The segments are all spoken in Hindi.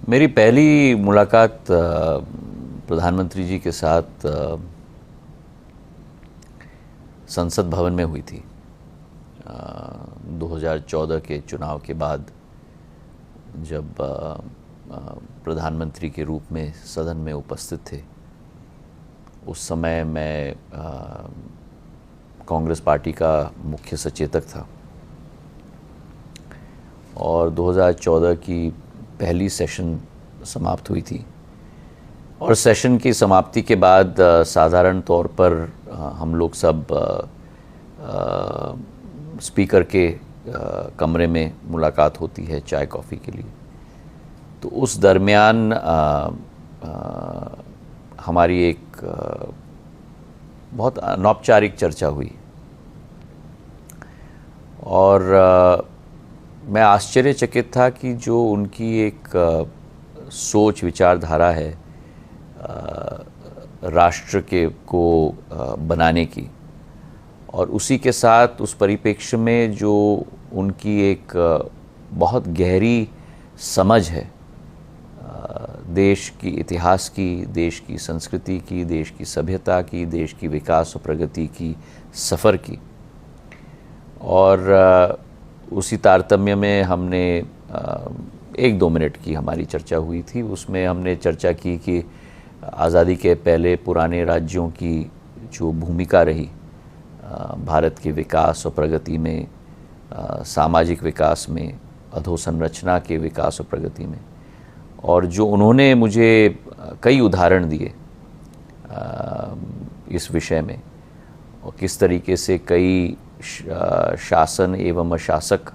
मेरी पहली मुलाकात प्रधानमंत्री जी के साथ संसद भवन में हुई थी। 2014 के चुनाव के बाद जब प्रधानमंत्री के रूप में सदन में उपस्थित थे, उस समय मैं कांग्रेस पार्टी का मुख्य सचेतक था और 2014 की पहली सेशन समाप्त हुई थी और सेशन की समाप्ति के बाद साधारण तौर पर हम लोग सब स्पीकर के कमरे में मुलाकात होती है चाय कॉफ़ी के लिए। तो उस दरमियान हमारी एक बहुत अनौपचारिक चर्चा हुई और मैं आश्चर्यचकित था कि जो उनकी एक सोच विचारधारा है राष्ट्र के को बनाने की, और उसी के साथ उस परिप्रेक्ष्य में जो उनकी एक बहुत गहरी समझ है देश की इतिहास की, देश की संस्कृति की, देश की सभ्यता की, देश की विकास और प्रगति की सफ़र की। और उसी तारतम्य में हमने 1-2 मिनट की हमारी चर्चा हुई थी। उसमें हमने चर्चा की कि आज़ादी के पहले पुराने राज्यों की जो भूमिका रही भारत के विकास और प्रगति में, सामाजिक विकास में, अधोसंरचना के विकास और प्रगति में, और जो उन्होंने मुझे कई उदाहरण दिए इस विषय में, और किस तरीके से कई शासन एवं अशासक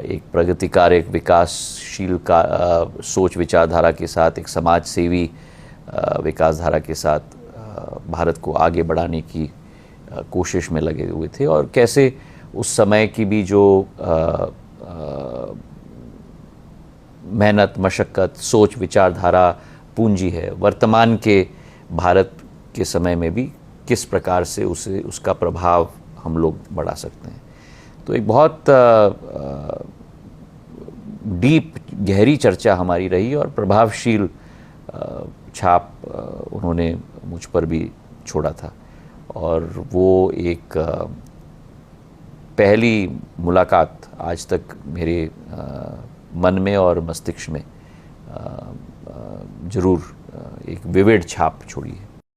एक प्रगतिकार, एक विकासशील का सोच विचारधारा के साथ, एक समाज सेवी विकासधारा के साथ भारत को आगे बढ़ाने की कोशिश में लगे हुए थे, और कैसे उस समय की भी जो मेहनत, मशक्क़त, सोच विचारधारा, पूंजी है, वर्तमान के भारत के समय में भी किस प्रकार से उसका प्रभाव हम लोग बढ़ा सकते हैं। तो एक बहुत डीप, गहरी चर्चा हमारी रही और प्रभावशील छाप उन्होंने मुझ पर भी छोड़ा था। और वो एक पहली मुलाकात आज तक मेरे मन में और मस्तिष्क में ज़रूर एक विविड छाप छोड़ी है।